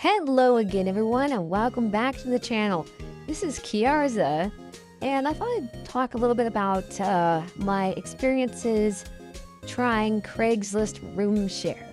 Hello again, everyone, and welcome back to the channel. This is Kiarza, and I thought I'd talk a little bit about my experiences trying Craigslist Room-share.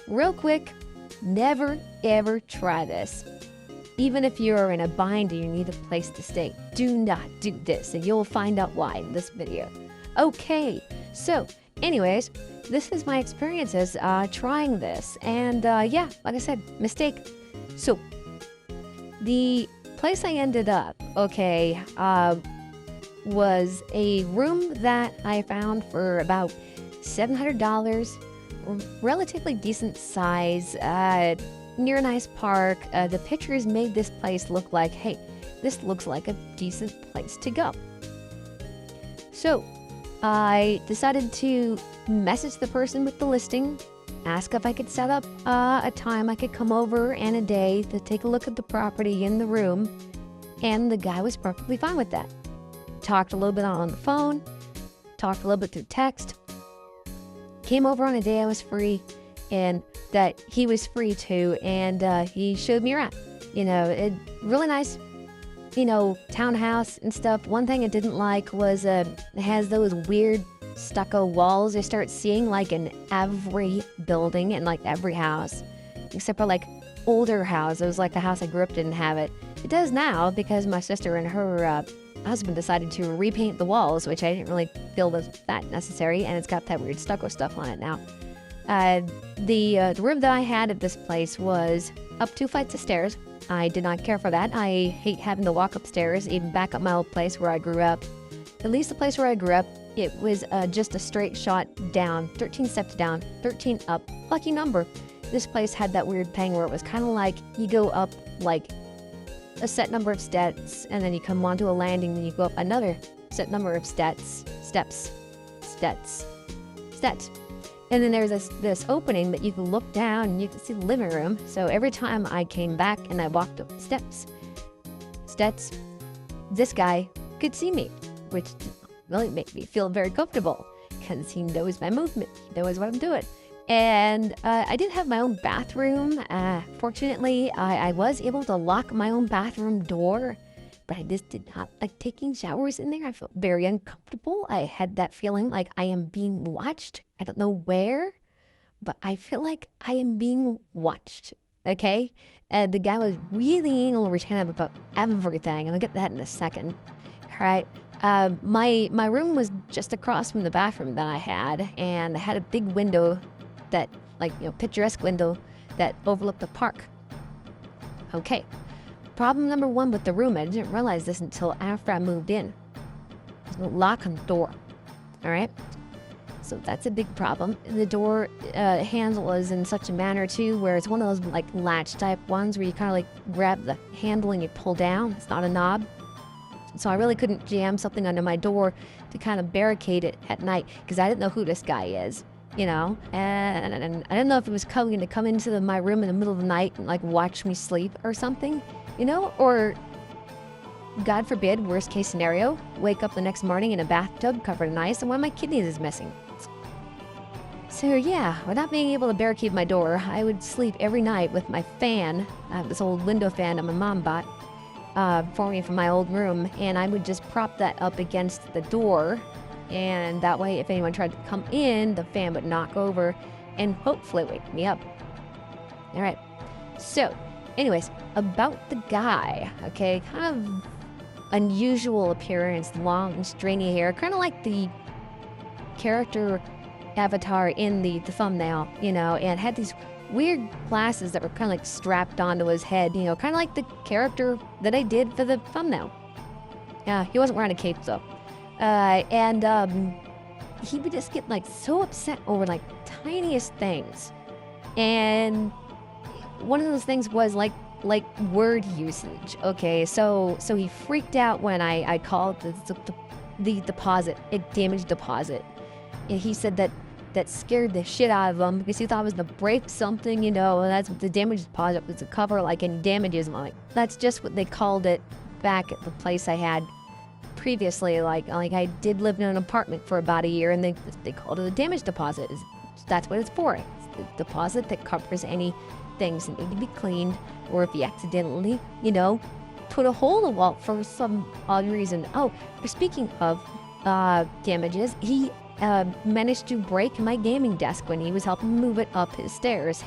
Real quick, never ever try this. Even if you're in a bind and you need a place to stay, do not do this, and you'll find out why in this video. Okay, so anyways, this is my experiences trying this, and yeah, like I said, mistake. So the place I ended up, was a room that I found for about $700, relatively decent size, near a nice park. The pictures made this place look like, hey, this looks like a decent place to go. So I decided to message the person with the listing, ask if I could set up a time I could come over and a day to take a look at the property in the room, and the guy was perfectly fine with that. Talked a little bit on the phone, talked a little bit through text, came over on a day I was free and that he was free too, and he showed me around. Really nice, townhouse and stuff. One thing I didn't like was it has those weird stucco walls I start seeing like in every building and like every house, except for like older houses, like the house I grew up didn't have it. It does now because my sister and her husband decided to repaint the walls, which I didn't really feel was that necessary, and it's got that weird stucco stuff on it now. The room that I had at this place was up 2 flights of stairs. I did not care for that. I hate having to walk upstairs, even back up my old place where I grew up. At least the place where I grew up, it was just a straight shot down, 13 steps down, 13 up. Lucky number. This place had that weird thing where it was kind of like you go up like a set number of steps, and then you come onto a landing, then you go up another set number of steps. And then there's this opening that you can look down and you can see the living room. So every time I came back and I walked up steps, this guy could see me, which really made me feel very comfortable because he knows my movement, he knows what I'm doing. And I did have my own bathroom. Fortunately, I was able to lock my own bathroom door, but I just did not like taking showers in there. I felt very uncomfortable. I had that feeling like I am being watched. I don't know where, but I feel like I am being watched, okay? The guy was really anal retentive about everything, and I'll get to that in a second, all right? My room was just across from the bathroom that I had, and I had a big window that, picturesque window that overlooked the park. Okay. Problem number one with the room, I didn't realize this until after I moved in. There's no lock on the door, all right? So that's a big problem. The door handle is in such a manner too, where it's one of those like latch type ones where you kind of like grab the handle and you pull down. It's not a knob. So I really couldn't jam something under my door to kind of barricade it at night because I didn't know who this guy is, and I didn't know if it was coming to come into my room in the middle of the night and like watch me sleep or something, or God forbid, worst case scenario, wake up the next morning in a bathtub covered in ice and one of my kidneys is missing. So yeah, without being able to barricade my door, I would sleep every night with my fan, this old window fan that my mom bought for me from my old room, and I would just prop that up against the door, and that way if anyone tried to come in, the fan would knock over and hopefully wake me up. All right, so anyways, about the guy, okay, kind of unusual appearance, long strainy hair, kind of like the character avatar in the thumbnail, and had these weird glasses that were kind of like strapped onto his head, kind of like the character that I did for the thumbnail. Yeah, he wasn't wearing a cape though. And he would just get like so upset over like tiniest things. And one of those things was like word usage. Okay, so he freaked out when I called the deposit, a damage deposit. And he said that scared the shit out of him because he thought I was gonna break something, and that's what the damage deposit was to cover, like any damages. I'm like, that's just what they called it back at the place I had previously. Like I did live in an apartment for about a year, and they called it a damage deposit. That's what it's for. It's the deposit that covers any things that need to be cleaned, or if he accidentally, you know, put a hole in the wall for some odd reason. Oh, speaking of damages, he managed to break my gaming desk when he was helping move it up his stairs.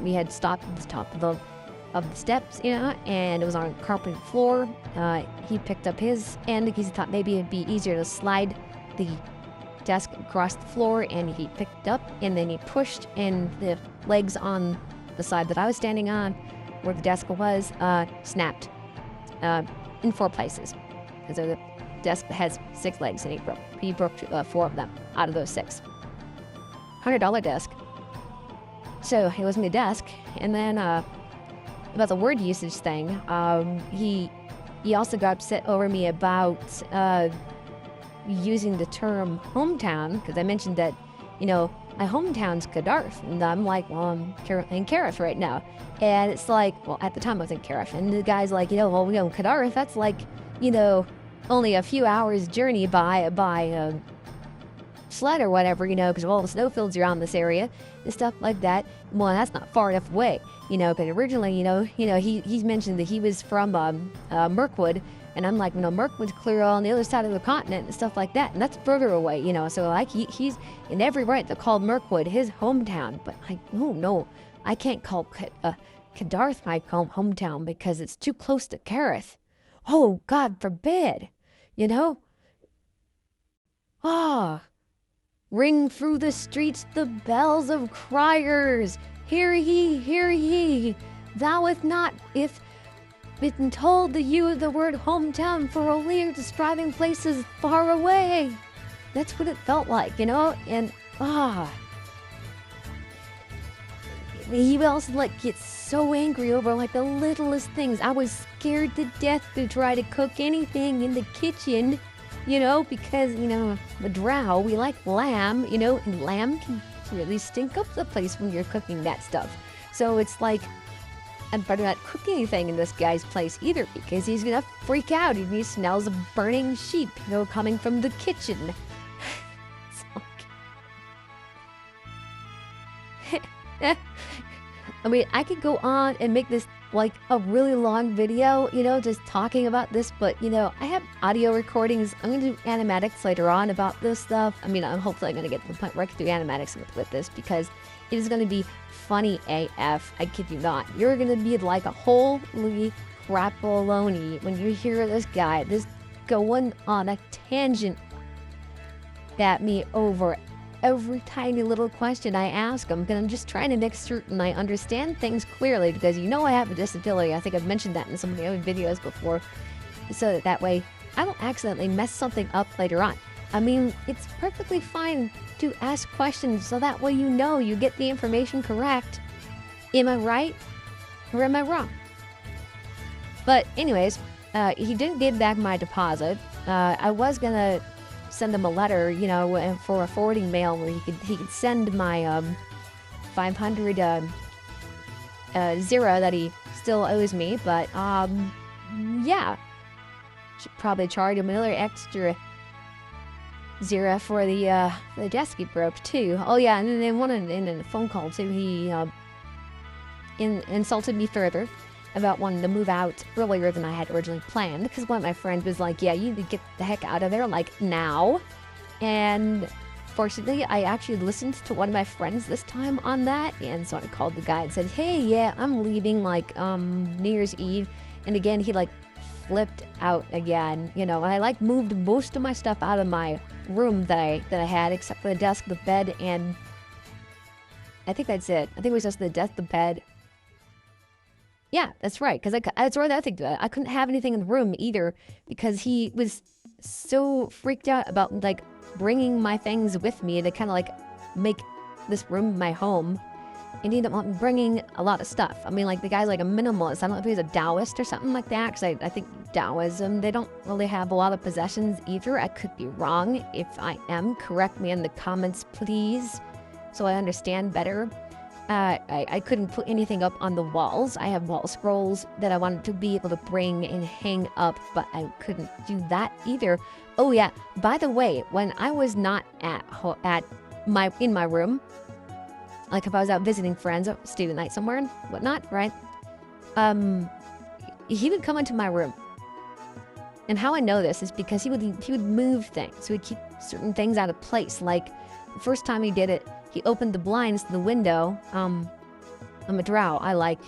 We had stopped at the top of the steps, you know, and it was on a carpeted floor. He picked up his end because he thought maybe it'd be easier to slide the desk across the floor, and he picked up and then he pushed, and the legs on the side that I was standing on, where the desk was, snapped in 4 places. And so the desk has 6 legs, and he broke 4 of them out of those 6. $100 desk. So it was my desk. And then about the word usage thing, he also got upset over me about using the term hometown, because I mentioned that, you know, my hometown's Kadarth, and I'm like, well, I'm in Kareth right now. And it's like, well, at the time I was in Kareth, and the guy's like, you know, well, we own Kadarth, that's like, you know, only a few hours journey by sled or whatever, you know, because of all the snowfields around this area and stuff like that. Well, that's not far enough away, you know, because originally, you know, he's mentioned that he was from Mirkwood, and I'm like, you know, Mirkwood's clear on the other side of the continent and stuff like that, and that's further away, you know. So like he's in every right to call Mirkwood his hometown, but no, I can't call Kadarth my hometown because it's too close to Kareth. Oh, God forbid, you know. Ah. Ring through the streets the bells of criers. Hear ye, thou hath not, if been told the you of the word hometown for only describing places far away. That's what it felt like, you know, and he also like gets so angry over like the littlest things. I was scared to death to try to cook anything in the kitchen, you know, because, you know, the drow, we like lamb, you know, and lamb can really stink up the place when you're cooking that stuff. So it's like, I'm better not cook anything in this guy's place either, because he's gonna freak out if he smells a burning sheep, you know, coming from the kitchen. I mean, I could go on and make this like a really long video, you know, just talking about this, but, you know, I have audio recordings. I'm gonna do animatics later on about this stuff. I mean, I'm hopefully gonna get to the point where I can do animatics with this, because it is gonna be funny AF, I kid you not. You're gonna be like a holy crap-a-loni when you hear this guy this going on a tangent at me over every tiny little question I ask him, because I'm just trying to make certain I understand things clearly, because you know I have a disability. I think I've mentioned that in some of the other videos before, so that way I don't accidentally mess something up later on. I mean, it's perfectly fine to ask questions so that way you know you get the information correct. Am I right or am I wrong? But anyways, he didn't give back my deposit. I was gonna send him a letter, you know, for a forwarding mail where he could send my 500 zero that he still owes me, but yeah, should probably charge him another extra zero for the desk he broke too. Oh yeah, and then in a phone call too, he insulted me further about wanting to move out earlier than I had originally planned, because one of my friends was like, yeah, you need to get the heck out of there, like, now. And fortunately, I actually listened to one of my friends this time on that, and so I called the guy and said, hey, yeah, I'm leaving, like, New Year's Eve. And again, he, like, flipped out again, you know, and I, like, moved most of my stuff out of my room that I had, except for the desk, the bed, and I think that's it. I think it was just the desk, the bed. Yeah, that's right, because that's right. I think I couldn't have anything in the room either, because he was so freaked out about like bringing my things with me to kind of like make this room my home, and he didn't want me bringing a lot of stuff. I mean, like, the guy's like a minimalist. I don't know if he's a Taoist or something like that, because I think Taoism, they don't really have a lot of possessions either. I could be wrong. If I am, correct me in the comments, please, so I understand better. I couldn't put anything up on the walls. I have wall scrolls that I wanted to be able to bring and hang up, but I couldn't do that either. Oh yeah, by the way, when I was not in my room, like if I was out visiting friends, stay the night somewhere and whatnot, right? He would come into my room. And how I know this is because he would move things. He would keep certain things out of place. Like the first time he did it, he opened the blinds to the window. I'm a drow. I like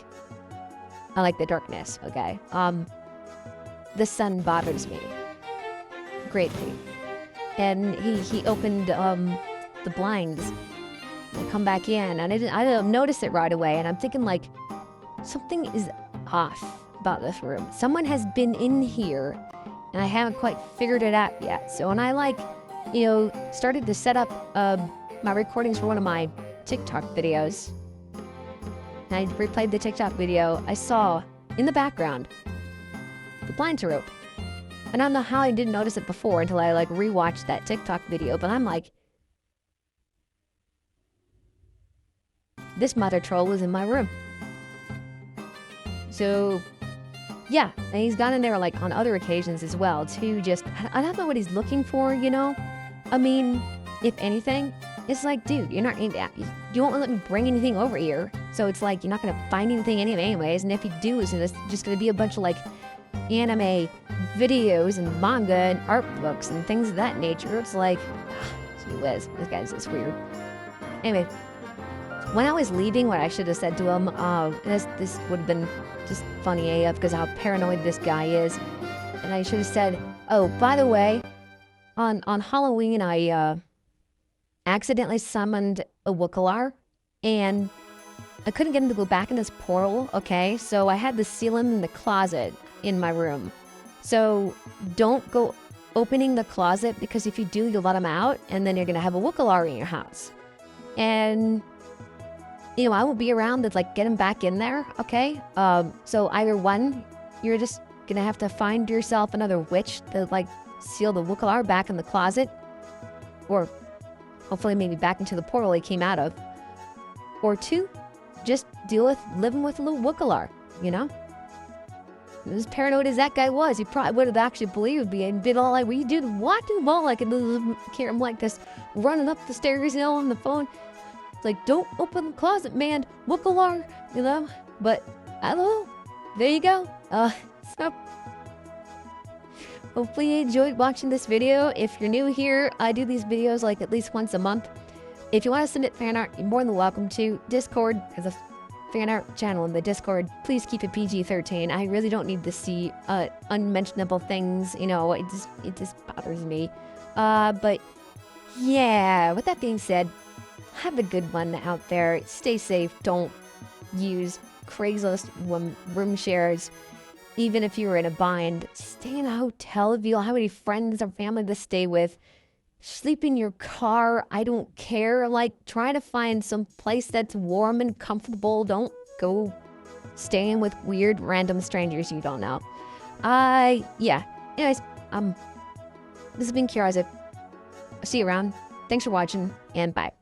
the darkness, okay? The sun bothers me greatly. And he opened the blinds and come back in, and I didn't notice it right away. And I'm thinking like, something is off about this room. Someone has been in here, and I haven't quite figured it out yet. So when I started to set up my recordings for one of my TikTok videos, and I replayed the TikTok video, I saw in the background the blinds are open. And I don't know how I didn't notice it before until I rewatched that TikTok video, but I'm like, this mother troll was in my room. So yeah, and he's gone in there on other occasions as well to just, I don't know what he's looking for, I mean, if anything, it's like, dude, you won't let me bring anything over here. So it's like, you're not going to find anything anyways. And if you do, it's just going to be a bunch of anime videos and manga and art books and things of that nature. It's like, gee whiz, this guy's just weird. Anyway, when I was leaving, what I should have said to him, this would have been just funny AF because how paranoid this guy is. And I should have said, oh, by the way, on Halloween, I accidentally summoned a Wookalar, and I couldn't get him to go back in this portal, okay? So I had to seal him in the closet in my room. So don't go opening the closet, because if you do, you'll let him out, and then you're going to have a Wookalar in your house. And I won't be around to get him back in there, okay? So either one, you're just gonna have to find yourself another witch to seal the Wookalar back in the closet, or hopefully maybe back into the portal he came out of. Or two, just deal with living with a little Wookalar, As paranoid as that guy was, he probably would have actually believed me and been all like, "Well, dude, what?" Well, I'm like this, running up the stairs, on the phone. It's like, don't open the closet, man. Wookalar, But I don't know. There you go. So hopefully you enjoyed watching this video. If you're new here, I do these videos at least once a month. If you want to submit fan art, you're more than welcome to. Discord has a fan art channel in the Discord. Please keep it PG-13. I really don't need to see unmentionable things. It just bothers me. But yeah, with that being said, have a good one out there. Stay safe. Don't use Craigslist room shares. Even if you're in a bind, stay in a hotel if you don't have any friends or family to stay with. Sleep in your car. I don't care. Try to find some place that's warm and comfortable. Don't go staying with weird random strangers you don't know. Yeah. Anyways, this has been Kiaraza. See you around. Thanks for watching, and bye.